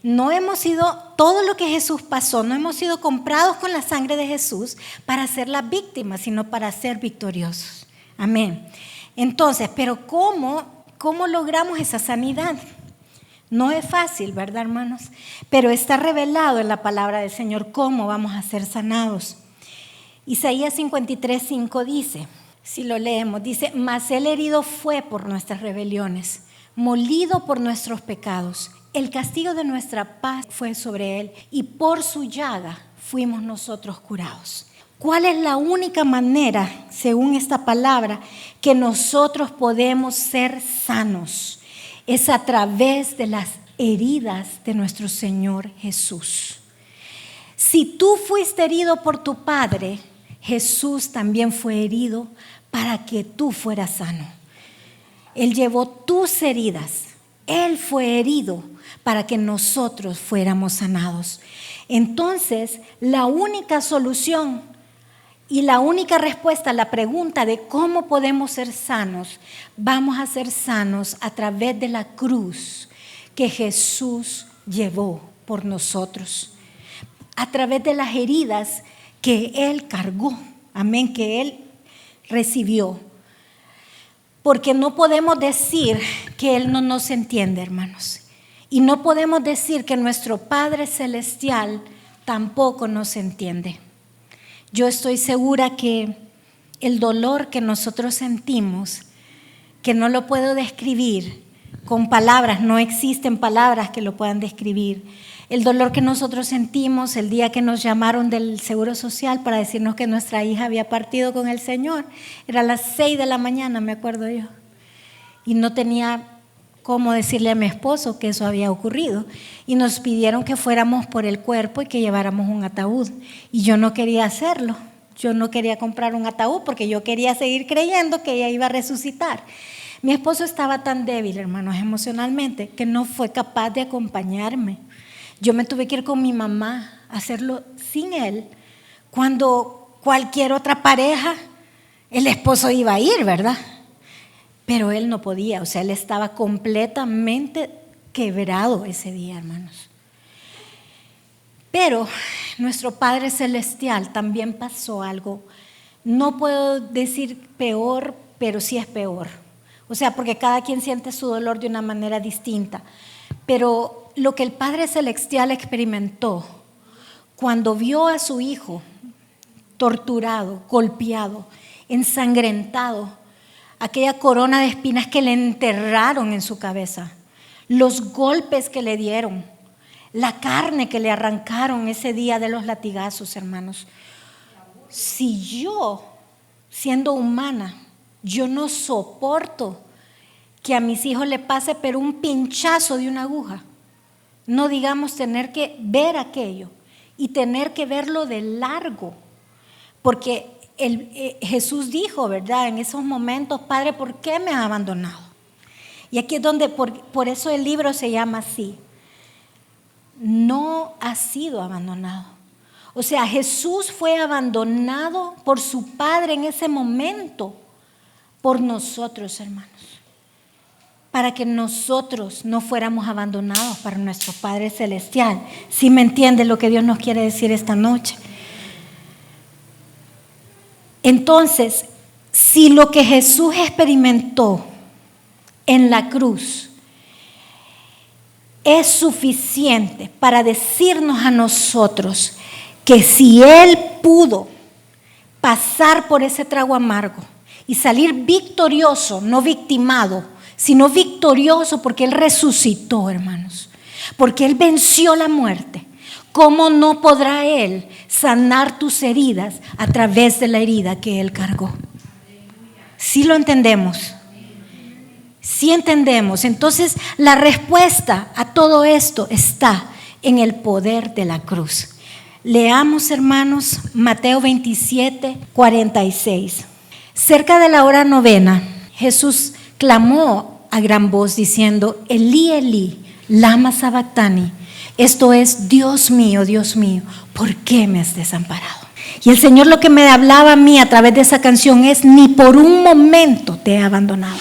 A: No hemos sido, todo lo que Jesús pasó, no hemos sido comprados con la sangre de Jesús para ser las víctimas, sino para ser victoriosos. Amén. Entonces, pero ¿cómo logramos esa sanidad? No es fácil, ¿verdad, hermanos? Pero está revelado en la palabra del Señor cómo vamos a ser sanados. Isaías 53:5 dice, si lo leemos, dice: mas él herido fue por nuestras rebeliones, molido por nuestros pecados. El castigo de nuestra paz fue sobre él, y por su llaga fuimos nosotros curados. ¿Cuál es la única manera, según esta palabra, que nosotros podemos ser sanos? Es a través de las heridas de nuestro Señor Jesús. Si tú fuiste herido por tu Padre, Jesús también fue herido para que tú fueras sano. Él llevó tus heridas. Él fue herido para que nosotros fuéramos sanados. Entonces, la única solución y la única respuesta a la pregunta de cómo podemos ser sanos, vamos a ser sanos a través de la cruz que Jesús llevó por nosotros, a través de las heridas que Él cargó, amén, que Él recibió. Porque no podemos decir que Él no nos entiende, hermanos. Y no podemos decir que nuestro Padre Celestial tampoco nos entiende. Yo estoy segura que el dolor que nosotros sentimos, que no lo puedo describir con palabras, no existen palabras que lo puedan describir. El dolor que nosotros sentimos el día que nos llamaron del Seguro Social para decirnos que nuestra hija había partido con el Señor. Era a las 6 de la mañana, me acuerdo yo. Y no tenía cómo decirle a mi esposo que eso había ocurrido. Y nos pidieron que fuéramos por el cuerpo y que lleváramos un ataúd. Y yo no quería hacerlo. Yo no quería comprar un ataúd porque yo quería seguir creyendo que ella iba a resucitar. Mi esposo estaba tan débil, hermanos, emocionalmente, que no fue capaz de acompañarme. Yo me tuve que ir con mi mamá a hacerlo sin él, cuando cualquier otra pareja, el esposo iba a ir, ¿verdad? Pero él no podía, o sea, él estaba completamente quebrado ese día, hermanos. Pero nuestro Padre Celestial también pasó algo, no puedo decir peor, pero sí es peor. O sea, porque cada quien siente su dolor de una manera distinta. Pero lo que el Padre Celestial experimentó cuando vio a su hijo torturado, golpeado, ensangrentado, aquella corona de espinas que le enterraron en su cabeza, los golpes que le dieron, la carne que le arrancaron ese día de los latigazos, hermanos. Si yo, siendo humana, yo no soporto que a mis hijos le pase pero un pinchazo de una aguja, no digamos tener que ver aquello y tener que verlo de largo, porque Jesús dijo, ¿verdad? En esos momentos, Padre, ¿por qué me has abandonado? Y aquí es donde, por eso el libro se llama así, no ha sido abandonado. O sea, Jesús fue abandonado por su Padre en ese momento, por nosotros, hermanos, para que nosotros no fuéramos abandonados para nuestro Padre Celestial. ¿Sí me entiende lo que Dios nos quiere decir esta noche? Entonces, si lo que Jesús experimentó en la cruz es suficiente para decirnos a nosotros que si Él pudo pasar por ese trago amargo y salir victorioso, no victimado, sino victorioso porque Él resucitó, hermanos, porque Él venció la muerte, ¿cómo no podrá Él sanar tus heridas a través de la herida que Él cargó? ¿Sí lo entendemos? Sí entendemos. Entonces la respuesta a todo esto está en el poder de la cruz. Leamos, hermanos, Mateo 27, 46. Cerca de la hora novena, Jesús clamó a gran voz diciendo: Elí, Elí, lama sabactani. Esto es: Dios mío, ¿por qué me has desamparado? Y el Señor lo que me hablaba a mí a través de esa canción es: ni por un momento te he abandonado.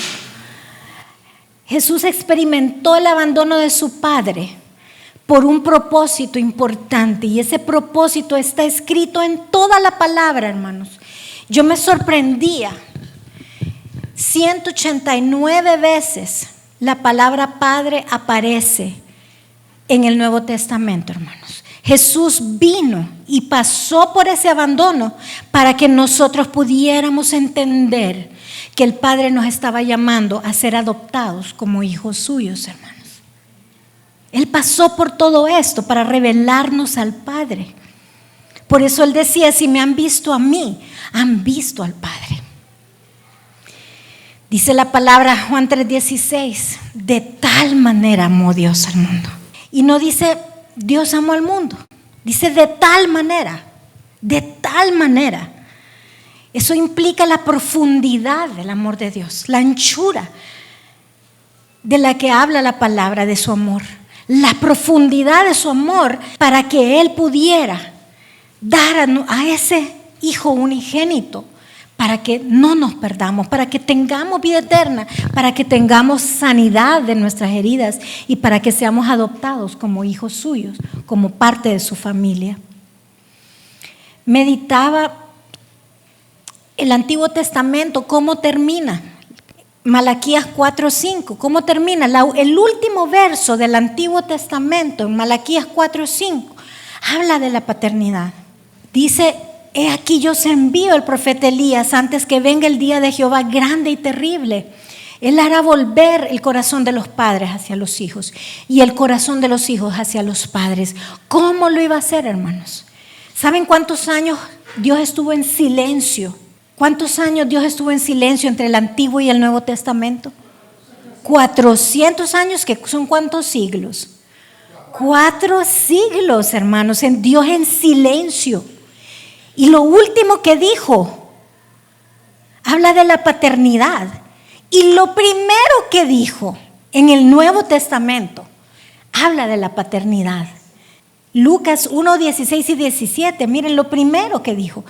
A: Jesús experimentó el abandono de su Padre por un propósito importante, y ese propósito está escrito en toda la palabra, hermanos. Yo me sorprendía, 189 veces la palabra Padre aparece en el Nuevo Testamento, hermanos. Jesús vino y pasó por ese abandono para que nosotros pudiéramos entender que el Padre nos estaba llamando a ser adoptados como hijos suyos, hermanos. Él pasó por todo esto para revelarnos al Padre. Por eso Él decía: si me han visto a mí, han visto al Padre. Dice la palabra, Juan 3:16, de tal manera amó Dios al mundo. Y no dice Dios amó al mundo, dice de tal manera, de tal manera. Eso implica la profundidad del amor de Dios, la anchura de la que habla la palabra de su amor, la profundidad de su amor para que Él pudiera dar a ese Hijo unigénito para que no nos perdamos, para que tengamos vida eterna, para que tengamos sanidad de nuestras heridas y para que seamos adoptados como hijos suyos, como parte de su familia. Meditaba el Antiguo Testamento, ¿cómo termina? Malaquías 4:5, ¿cómo termina? El último verso del Antiguo Testamento, en Malaquías 4:5, habla de la paternidad. Dice: he aquí yo os envío el profeta Elías antes que venga el día de Jehová grande y terrible. Él hará volver el corazón de los padres hacia los hijos y el corazón de los hijos hacia los padres. ¿Cómo lo iba a hacer, hermanos? ¿Saben cuántos años Dios estuvo en silencio? ¿Cuántos años Dios estuvo en silencio entre el Antiguo y el Nuevo Testamento? 400 años, que son ¿cuántos siglos? 4 siglos, hermanos, en Dios en silencio. Y lo último que dijo, habla de la paternidad. Y lo primero que dijo en el Nuevo Testamento, habla de la paternidad. Lucas 1:16 y 17, miren lo primero que dijo: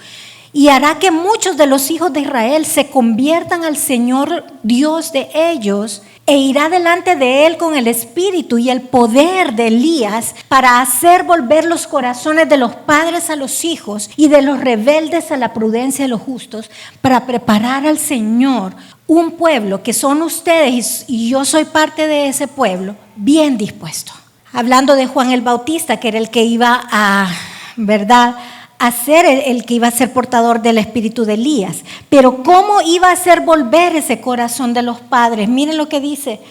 A: y hará que muchos de los hijos de Israel se conviertan al Señor Dios de ellos, e irá delante de Él con el espíritu y el poder de Elías para hacer volver los corazones de los padres a los hijos y de los rebeldes a la prudencia de los justos, para preparar al Señor un pueblo que son ustedes, y yo soy parte de ese pueblo, bien dispuesto. Hablando de Juan el Bautista, que era el que iba a, ¿verdad?, a ser el que iba a ser portador del espíritu de Elías. Pero ¿cómo iba a hacer volver ese corazón de los padres? Miren lo que dice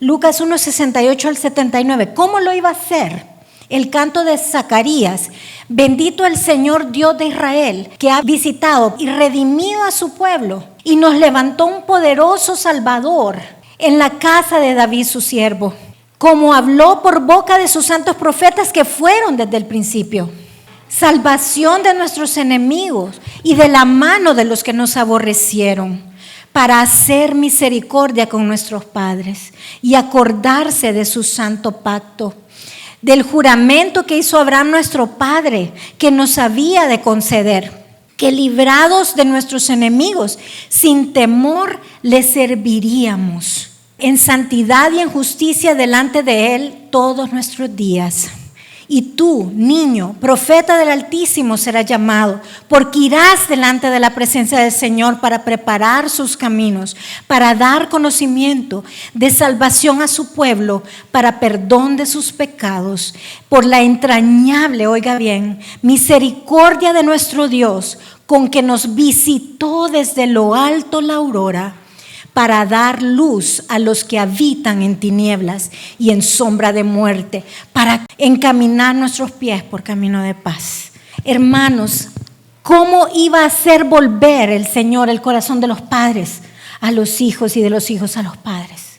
A: Lucas 1:68 al 79. ¿Cómo lo iba a hacer? El canto de Zacarías: bendito el Señor Dios de Israel, que ha visitado y redimido a su pueblo y nos levantó un poderoso Salvador en la casa de David su siervo, como habló por boca de sus santos profetas que fueron desde el principio. Salvación de nuestros enemigos y de la mano de los que nos aborrecieron, para hacer misericordia con nuestros padres y acordarse de su santo pacto, del juramento que hizo Abraham nuestro padre, que nos había de conceder, que librados de nuestros enemigos, sin temor le serviríamos, en santidad y en justicia delante de él todos nuestros días. Y tú, niño, profeta del Altísimo serás llamado, porque irás delante de la presencia del Señor para preparar sus caminos, para dar conocimiento de salvación a su pueblo, para perdón de sus pecados, por la entrañable, oiga bien, misericordia de nuestro Dios, con que nos visitó desde lo alto la aurora, para dar luz a los que habitan en tinieblas y en sombra de muerte, para encaminar nuestros pies por camino de paz. Hermanos, ¿cómo iba a hacer volver el Señor el corazón de los padres a los hijos y de los hijos a los padres?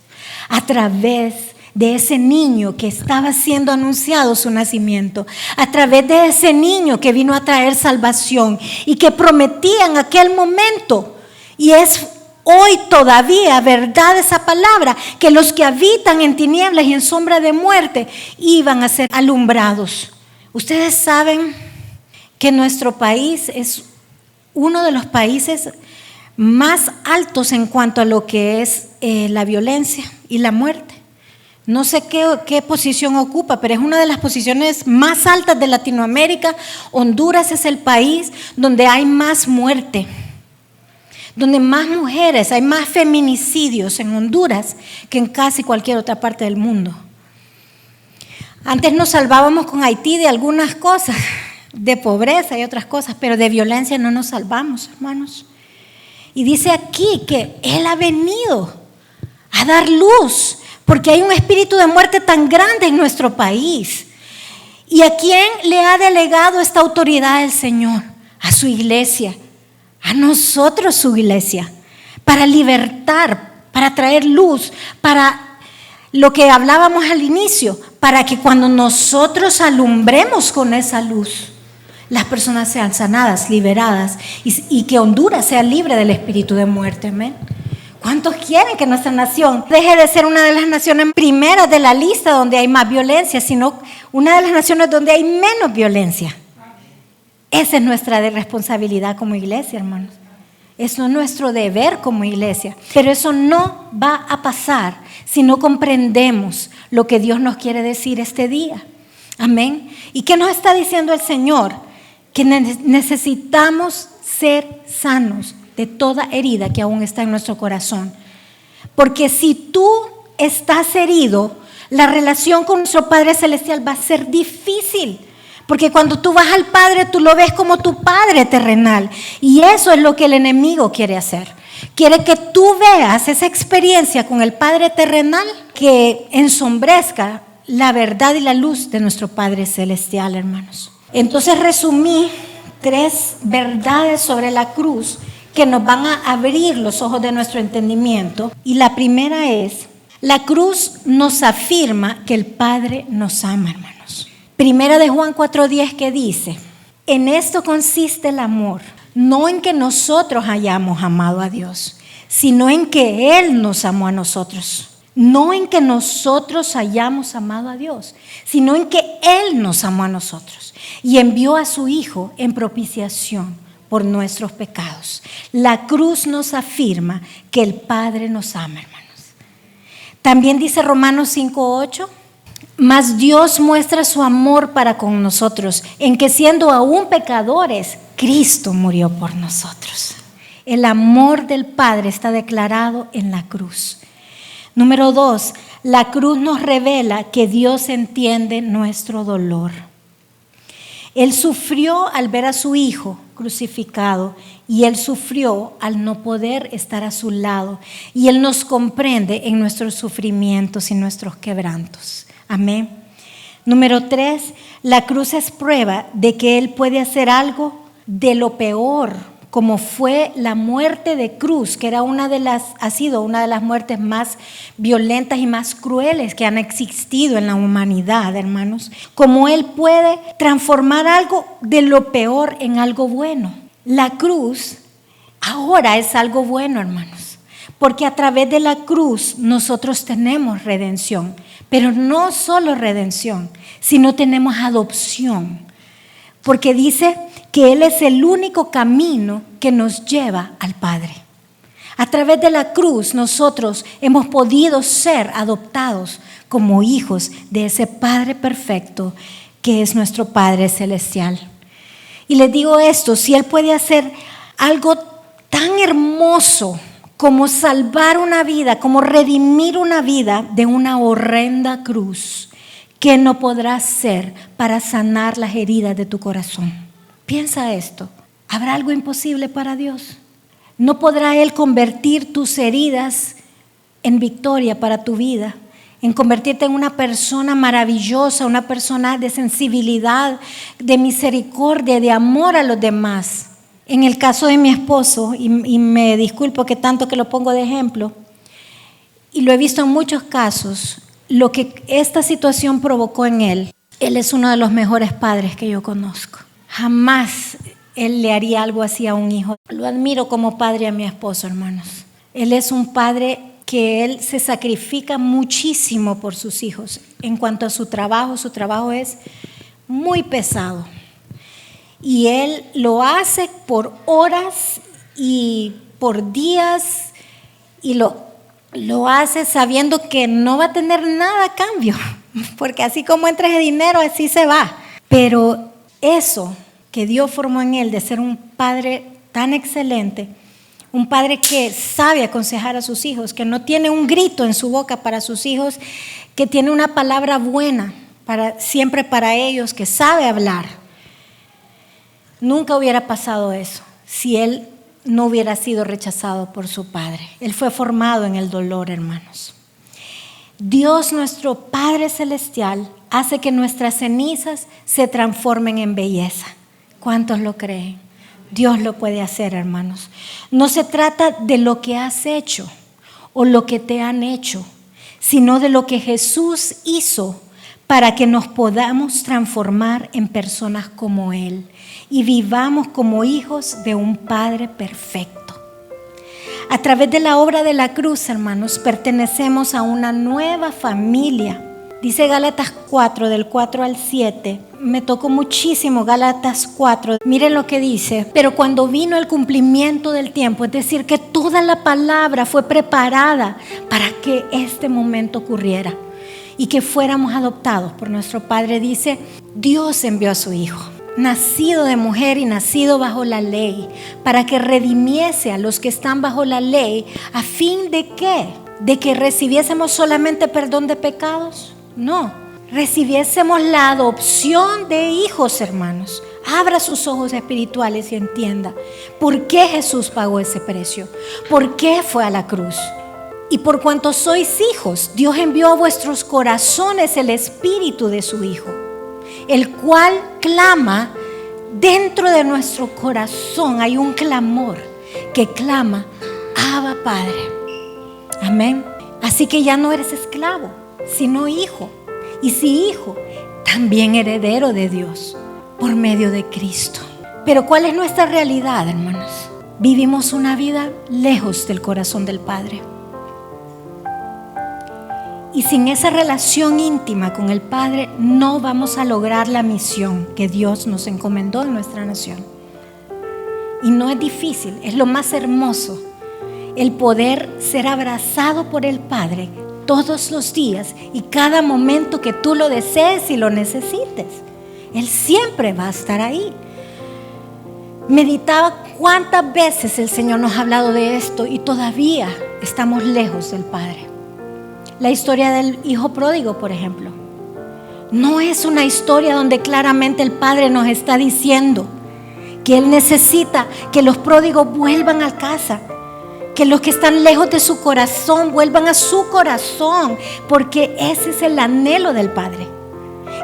A: A través de ese niño que estaba siendo anunciado su nacimiento, a través de ese niño que vino a traer salvación y que prometía en aquel momento, y es hoy todavía verdad esa palabra, que los que habitan en tinieblas y en sombra de muerte iban a ser alumbrados. Ustedes saben que nuestro país es uno de los países más altos en cuanto a lo que es la violencia y la muerte. No sé qué posición ocupa, pero es una de las posiciones más altas de Latinoamérica. Honduras es el país donde hay más muerte, donde más mujeres, hay más feminicidios en Honduras que en casi cualquier otra parte del mundo. Antes nos salvábamos con Haití de algunas cosas, de pobreza y otras cosas, pero de violencia no nos salvamos, hermanos. Y dice aquí que Él ha venido a dar luz, porque hay un espíritu de muerte tan grande en nuestro país. ¿Y a quién le ha delegado esta autoridad el Señor? A su iglesia. A nosotros, su iglesia, para libertar, para traer luz, para lo que hablábamos al inicio, para que cuando nosotros alumbremos con esa luz, las personas sean sanadas, liberadas y que Honduras sea libre del espíritu de muerte. Amén. ¿Cuántos quieren que nuestra nación deje de ser una de las naciones primeras de la lista donde hay más violencia, sino una de las naciones donde hay menos violencia? Esa es nuestra responsabilidad como iglesia, hermanos. Eso es nuestro deber como iglesia. Pero eso no va a pasar si no comprendemos lo que Dios nos quiere decir este día. Amén. ¿Y qué nos está diciendo el Señor? Que necesitamos ser sanos de toda herida que aún está en nuestro corazón. Porque si tú estás herido, la relación con nuestro Padre Celestial va a ser difícil. Porque cuando tú vas al Padre, tú lo ves como tu Padre terrenal. Y eso es lo que el enemigo quiere hacer. Quiere que tú veas esa experiencia con el Padre terrenal que ensombrezca la verdad y la luz de nuestro Padre Celestial, hermanos. Entonces resumí 3 verdades sobre la cruz que nos van a abrir los ojos de nuestro entendimiento. Y la primera es, la cruz nos afirma que el Padre nos ama, hermanos. Primera de Juan 4:10 que dice, en esto consiste el amor, no en que nosotros hayamos amado a Dios, sino en que Él nos amó a nosotros. No en que nosotros hayamos amado a Dios, sino en que Él nos amó a nosotros y envió a su Hijo en propiciación por nuestros pecados. La cruz nos afirma que el Padre nos ama, hermanos. También dice Romanos 5:8, mas Dios muestra su amor para con nosotros, en que siendo aún pecadores, Cristo murió por nosotros. El amor del Padre está declarado en la cruz. Número 2, la cruz nos revela que Dios entiende nuestro dolor. Él sufrió al ver a su Hijo crucificado y Él sufrió al no poder estar a su lado. Y Él nos comprende en nuestros sufrimientos y nuestros quebrantos. Amén. Número 3, la cruz es prueba de que Él puede hacer algo de lo peor, como fue la muerte de cruz, que ha sido una de las muertes más violentas y más crueles que han existido en la humanidad, hermanos. Como Él puede transformar algo de lo peor en algo bueno. La cruz ahora es algo bueno, hermanos, porque a través de la cruz nosotros tenemos redención, pero no solo redención, sino tenemos adopción, porque dice que Él es el único camino que nos lleva al Padre. A través de la cruz nosotros hemos podido ser adoptados como hijos de ese Padre perfecto que es nuestro Padre celestial. Y les digo esto, si Él puede hacer algo tan hermoso como salvar una vida, como redimir una vida de una horrenda cruz, ¿qué no podrá hacer para sanar las heridas de tu corazón? Piensa esto, ¿habrá algo imposible para Dios? ¿No podrá Él convertir tus heridas en victoria para tu vida? En convertirte en una persona maravillosa, una persona de sensibilidad, de misericordia, de amor a los demás. En el caso de mi esposo, y me disculpo que tanto que lo pongo de ejemplo, y lo he visto en muchos casos, lo que esta situación provocó en él es uno de los mejores padres que yo conozco. Jamás él le haría algo así a un hijo. Lo admiro como padre a mi esposo, hermanos. Él es un padre que él se sacrifica muchísimo por sus hijos. En cuanto a su trabajo es muy pesado. Y él lo hace por horas y por días y lo hace sabiendo que no va a tener nada a cambio, porque así como entra ese dinero, así se va. Pero eso que Dios formó en él de ser un padre tan excelente, un padre que sabe aconsejar a sus hijos, que no tiene un grito en su boca para sus hijos, que tiene una palabra buena siempre para ellos, que sabe hablar. Nunca hubiera pasado eso si él no hubiera sido rechazado por su padre. Él fue formado en el dolor, hermanos. Dios, nuestro Padre Celestial, hace que nuestras cenizas se transformen en belleza. ¿Cuántos lo creen? Dios lo puede hacer, hermanos. No se trata de lo que has hecho o lo que te han hecho, sino de lo que Jesús hizo para que nos podamos transformar en personas como Él y vivamos como hijos de un Padre perfecto. A través de la obra de la cruz, hermanos, pertenecemos a una nueva familia. Dice Gálatas 4, del 4 al 7. Me tocó muchísimo Gálatas 4. Miren lo que dice. Pero cuando vino el cumplimiento del tiempo, es decir, que toda la palabra fue preparada para que este momento ocurriera y que fuéramos adoptados por nuestro Padre, dice, Dios envió a su Hijo, nacido de mujer y nacido bajo la ley, para que redimiese a los que están bajo la ley, a fin de ¿qué? ¿De que recibiésemos solamente perdón de pecados? No, recibiésemos la adopción de hijos, hermanos. Abra sus ojos espirituales y entienda por qué Jesús pagó ese precio, por qué fue a la cruz. Y por cuanto sois hijos, Dios envió a vuestros corazones el Espíritu de su Hijo, el cual clama dentro de nuestro corazón. Hay un clamor que clama, Abba Padre. Amén. Así que ya no eres esclavo, sino hijo. Y si hijo, también heredero de Dios por medio de Cristo. Pero ¿cuál es nuestra realidad, hermanos? Vivimos una vida lejos del corazón del Padre. Y sin esa relación íntima con el Padre no vamos a lograr la misión que Dios nos encomendó en nuestra nación. Y no es difícil, es lo más hermoso, el poder ser abrazado por el Padre todos los días y cada momento que tú lo desees y lo necesites. Él siempre va a estar ahí. Meditaba cuántas veces el Señor nos ha hablado de esto y todavía estamos lejos del Padre. La historia del hijo pródigo, por ejemplo. No es una historia donde claramente el Padre nos está diciendo que Él necesita que los pródigos vuelvan a casa, que los que están lejos de su corazón vuelvan a su corazón, porque ese es el anhelo del Padre.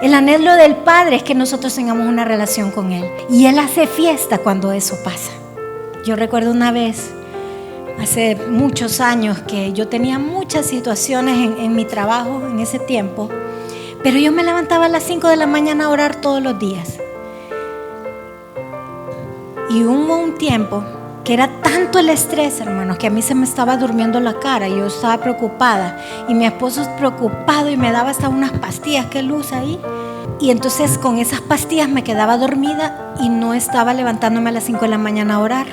A: El anhelo del Padre es que nosotros tengamos una relación con Él, y Él hace fiesta cuando eso pasa. Yo recuerdo una vez, hace muchos años, que yo tenía muchas situaciones en mi trabajo en ese tiempo, pero yo me levantaba a las 5 de la mañana a orar todos los días. Y hubo un tiempo que era tanto el estrés, hermanos, que a mí se me estaba durmiendo la cara. Yo estaba preocupada y mi esposo preocupado y me daba hasta unas pastillas que él usa ahí. Y entonces con esas pastillas me quedaba dormida y no estaba levantándome a las 5 de la mañana a orar.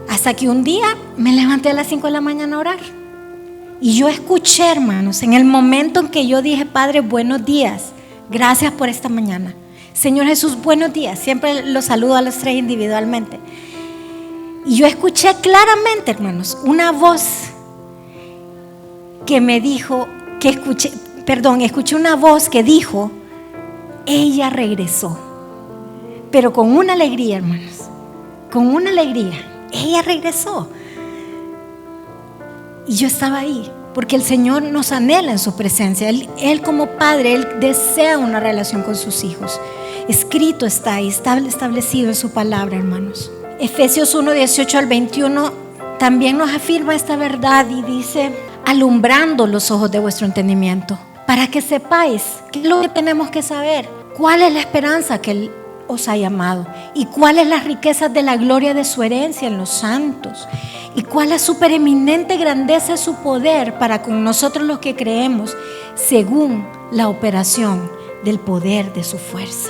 A: Hasta que un día me levanté a las 5 de la mañana a orar. Y yo escuché, hermanos, en el momento en que yo dije: Padre, buenos días, gracias por esta mañana. Señor Jesús, buenos días. Siempre los saludo a los tres individualmente. Y yo escuché claramente, hermanos, una voz que me dijo, escuché una voz que dijo: ella regresó. Pero con una alegría, hermanos, con una alegría. Ella regresó. Y yo estaba ahí, porque el Señor nos anhela en su presencia. Él como Padre, Él desea una relación con sus hijos. Escrito está ahí, está establecido en su palabra, hermanos. Efesios 1, 18 al 21 también nos afirma esta verdad y dice: alumbrando los ojos de vuestro entendimiento, para que sepáis qué es lo que tenemos que saber, cuál es la esperanza que Él os ha llamado, y cuál es la riqueza de la gloria de su herencia en los santos, y cuál es su preeminente grandeza de su poder para con nosotros los que creemos, según la operación del poder de su fuerza.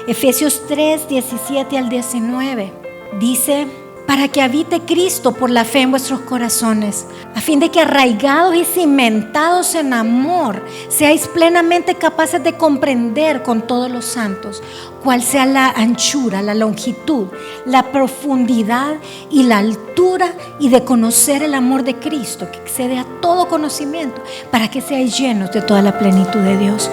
A: Efesios 3, 17 al 19 dice: para que habite Cristo por la fe en vuestros corazones, a fin de que arraigados y cimentados en amor, seáis plenamente capaces de comprender con todos los santos cuál sea la anchura, la longitud, la profundidad y la altura, y de conocer el amor de Cristo que excede a todo conocimiento, para que seáis llenos de toda la plenitud de Dios.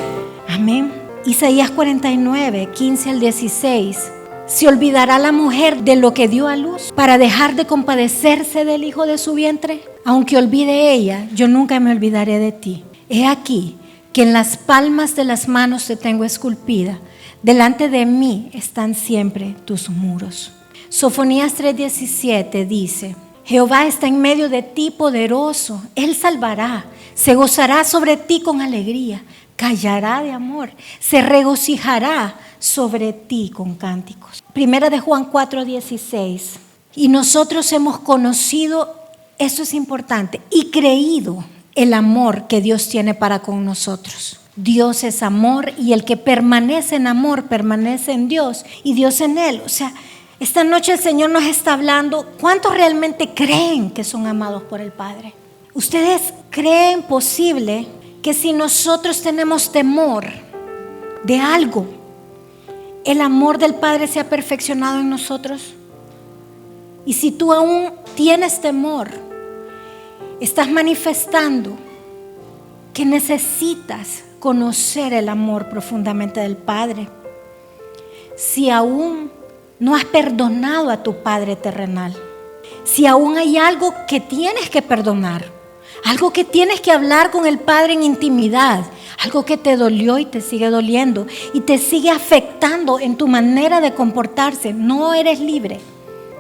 A: Amén. Isaías 49, 15 al 16. ¿Se olvidará la mujer de lo que dio a luz para dejar de compadecerse del hijo de su vientre? Aunque olvide ella, yo nunca me olvidaré de ti. He aquí que en las palmas de las manos te tengo esculpida. Delante de mí están siempre tus muros. Sofonías 3:17 dice: Jehová está en medio de ti poderoso. Él salvará, se gozará sobre ti con alegría, callará de amor, se regocijará sobre ti con cánticos. Primera de Juan 4:16. Y nosotros hemos conocido, esto es importante, y creído el amor que Dios tiene para con nosotros. Dios es amor, y el que permanece en amor permanece en Dios y Dios en él. O sea, esta noche el Señor nos está hablando. ¿Cuántos realmente creen que son amados por el Padre? ¿Ustedes creen posible que si nosotros tenemos temor de algo, el amor del Padre se ha perfeccionado en nosotros? Y si tú aún tienes temor, estás manifestando que necesitas conocer el amor profundamente del Padre. Si aún no has perdonado a tu Padre terrenal, si aún hay algo que tienes que perdonar, algo que tienes que hablar con el Padre en intimidad, algo que te dolió y te sigue doliendo y te sigue afectando en tu manera de comportarse, no eres libre.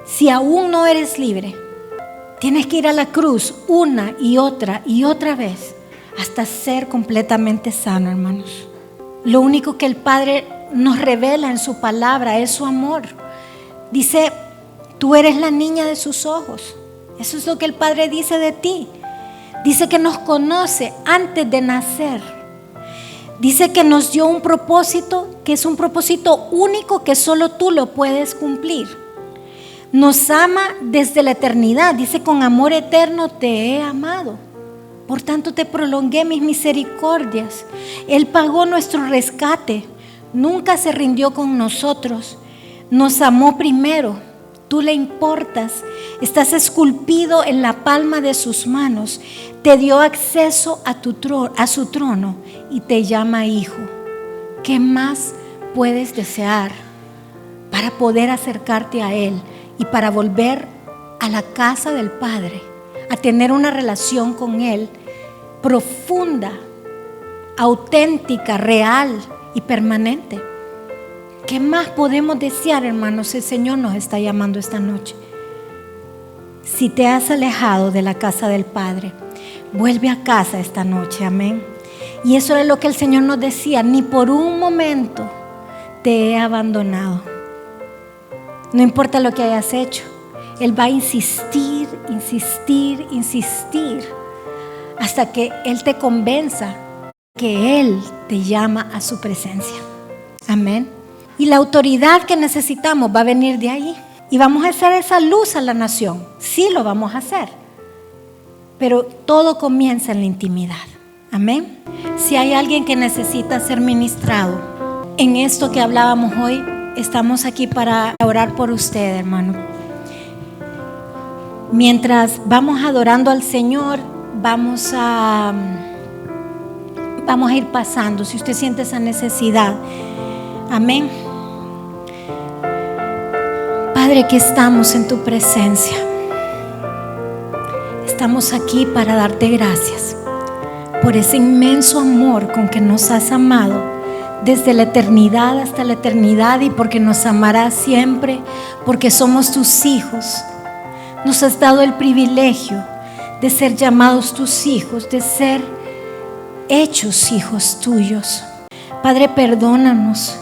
A: Si aún no eres libre, tienes que ir a la cruz una y otra vez hasta ser completamente sano, hermanos. Lo único que el Padre nos revela en su palabra es su amor. Dice: tú eres la niña de sus ojos. Eso es lo que el Padre dice de ti. Dice que nos conoce antes de nacer. Dice que nos dio un propósito, que es un propósito único que solo tú lo puedes cumplir. Nos ama desde la eternidad. Dice: con amor eterno te he amado. Por tanto te prolongué mis misericordias. Él pagó nuestro rescate. Nunca se rindió con nosotros. Nos amó primero. Tú le importas. Estás esculpido en la palma de sus manos. te dio acceso a su trono y te llama hijo. ¿Qué más puedes desear para poder acercarte a Él y para volver a la casa del Padre, a tener una relación con Él profunda, auténtica, real y permanente? ¿Qué más podemos desear, hermanos? El Señor nos está llamando esta noche. Si te has alejado de la casa del Padre, vuelve a casa esta noche, amén. Y eso es lo que el Señor nos decía: ni por un momento te he abandonado. No importa lo que hayas hecho, Él va a insistir, insistir, insistir, hasta que Él te convenza que Él te llama a su presencia. Amén. Y la autoridad que necesitamos va a venir de ahí. Y vamos a hacer esa luz a la nación. Sí, lo vamos a hacer. Pero todo comienza en la intimidad. Amén. Si hay alguien que necesita ser ministrado en esto que hablábamos hoy, estamos aquí para orar por usted, hermano. Mientras vamos adorando al Señor, vamos a ir pasando. Si usted siente esa necesidad, amén. Padre, que estamos en tu presencia. Estamos aquí para darte gracias por ese inmenso amor con que nos has amado desde la eternidad hasta la eternidad, y porque nos amarás siempre, porque somos tus hijos. Nos has dado el privilegio de ser llamados tus hijos, de ser hechos hijos tuyos. Padre, perdónanos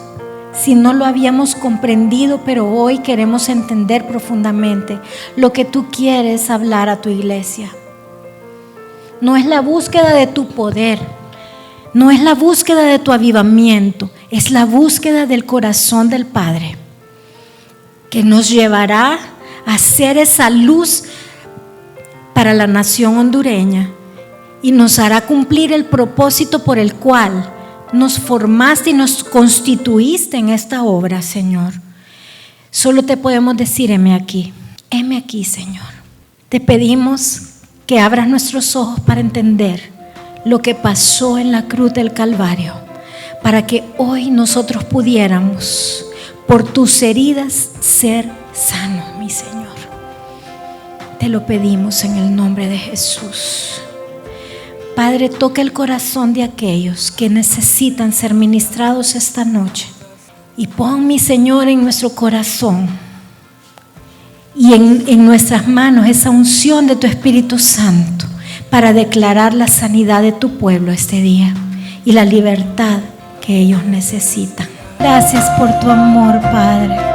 A: si no lo habíamos comprendido, pero hoy queremos entender profundamente lo que tú quieres hablar a tu iglesia. No es la búsqueda de tu poder, no es la búsqueda de tu avivamiento, es la búsqueda del corazón del Padre, que nos llevará a ser esa luz para la nación hondureña y nos hará cumplir el propósito por el cual nos formaste y nos constituiste en esta obra, Señor. Solo te podemos decir: heme aquí, Señor. Te pedimos que abras nuestros ojos para entender lo que pasó en la cruz del Calvario, para que hoy nosotros pudiéramos, por tus heridas, ser sanos, mi Señor. Te lo pedimos en el nombre de Jesús. Padre, toca el corazón de aquellos que necesitan ser ministrados esta noche, y pon, mi Señor, en nuestro corazón y en nuestras manos esa unción de tu Espíritu Santo para declarar la sanidad de tu pueblo este día y la libertad que ellos necesitan. Gracias por tu amor, Padre.